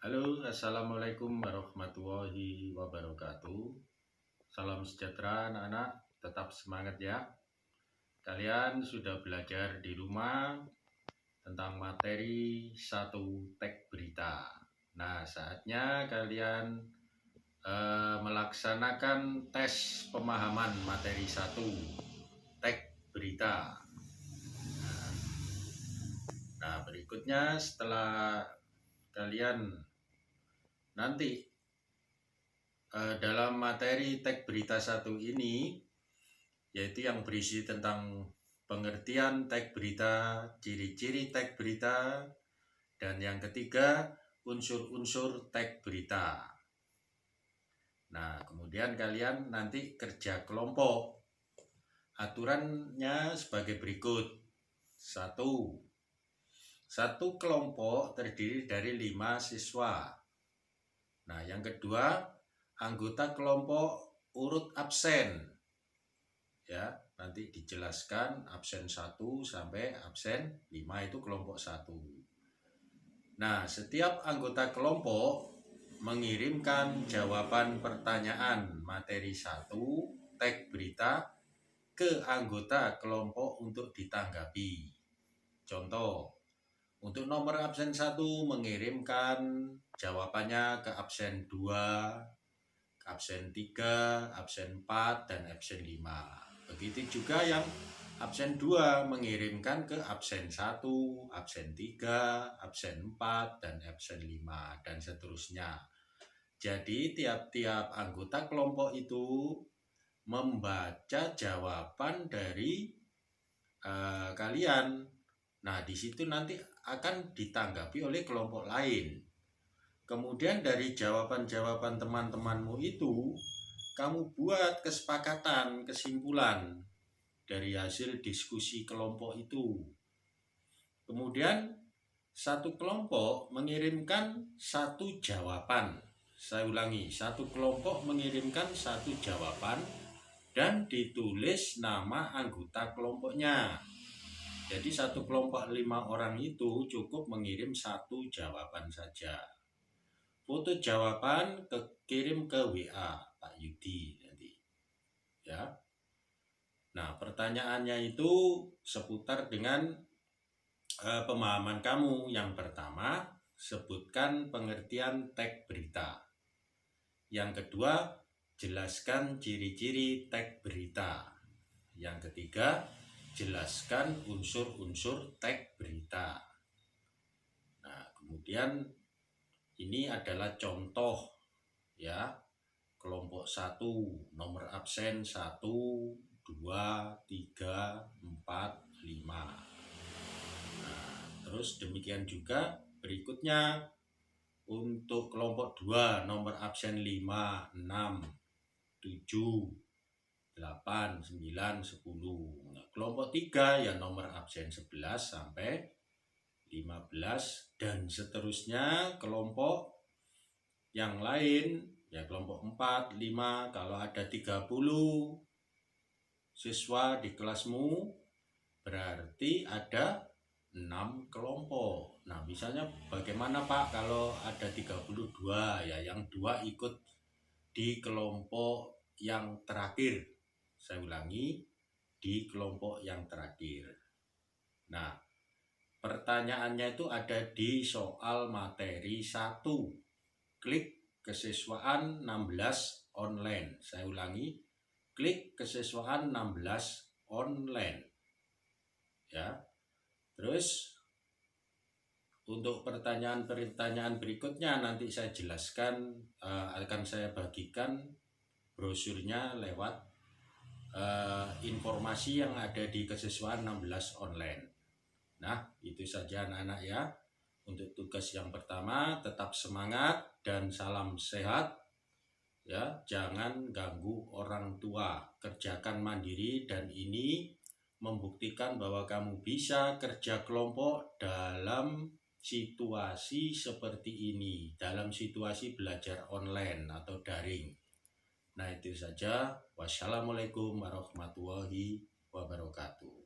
Halo, assalamualaikum warahmatullahi wabarakatuh. Salam sejahtera anak-anak, tetap semangat ya. Kalian sudah belajar di rumah tentang materi 1 teks berita. Nah, saatnya kalian melaksanakan tes pemahaman materi 1 teks berita. Nah, berikutnya setelah kalian nanti dalam materi teks berita 1 ini, yaitu yang berisi tentang pengertian teks berita, ciri-ciri teks berita, dan yang ketiga unsur-unsur teks berita. Nah, kemudian kalian nanti kerja kelompok. Aturannya sebagai berikut. 1. Satu kelompok terdiri dari 5 siswa. Nah, yang kedua, anggota kelompok urut absen. Ya, nanti dijelaskan absen 1 sampai absen 5 itu kelompok 1. Nah, setiap anggota kelompok mengirimkan jawaban pertanyaan materi 1 teks berita ke anggota kelompok untuk ditanggapi. Contoh, untuk nomor absen 1 mengirimkan jawabannya ke absen 2, ke absen 3, absen 4, dan absen 5. Begitu juga yang absen 2 mengirimkan ke absen 1, absen 3, absen 4, dan absen 5, dan seterusnya. Jadi tiap-tiap anggota kelompok itu membaca jawaban dari kalian. Nah, di situ nanti akan ditanggapi oleh kelompok lain. Kemudian dari jawaban-jawaban teman-temanmu itu, kamu buat kesepakatan, kesimpulan dari hasil diskusi kelompok itu. Kemudian satu kelompok mengirimkan 1 jawaban. Saya ulangi, satu kelompok mengirimkan 1 jawaban dan ditulis nama anggota kelompoknya. Jadi satu kelompok 5 orang itu cukup mengirim 1 jawaban saja. Foto jawaban kirim ke WA Pak Yudi nanti. Ya. Nah, pertanyaannya itu seputar dengan pemahaman kamu. Yang pertama, sebutkan pengertian teks berita. Yang kedua, jelaskan ciri-ciri teks berita. Yang ketiga, jelaskan unsur-unsur teks berita. Nah, kemudian ini adalah contoh ya. Kelompok 1, nomor absen 1, 2, 3, 4, 5. Nah, terus demikian juga berikutnya untuk kelompok 2, nomor absen 5, 6, 7, 8, 9, 10. Nah, kelompok 3 ya nomor absen 11 sampai 15 dan seterusnya. Kelompok yang lain ya kelompok 4, 5, kalau ada 30 siswa di kelasmu berarti ada 6 kelompok. Nah, misalnya bagaimana Pak kalau ada 32 ya, yang 2 ikut di kelompok yang terakhir. Saya ulangi, di kelompok yang terakhir. Nah, pertanyaannya itu ada di soal materi 1. Klik kesiswaan 16 online. Saya ulangi, klik kesiswaan 16 online. Ya. Terus untuk pertanyaan-pertanyaan berikutnya nanti saya jelaskan, akan saya bagikan brosurnya lewat informasi yang ada di kesiswaan 16 online. Nah, itu saja anak-anak ya. Untuk tugas yang pertama, tetap semangat dan salam sehat. Ya, jangan ganggu orang tua. Kerjakan mandiri dan ini membuktikan bahwa kamu bisa kerja kelompok dalam situasi seperti ini, dalam situasi belajar online atau daring. Nah, itu saja. Wassalamualaikum warahmatullahi wabarakatuh.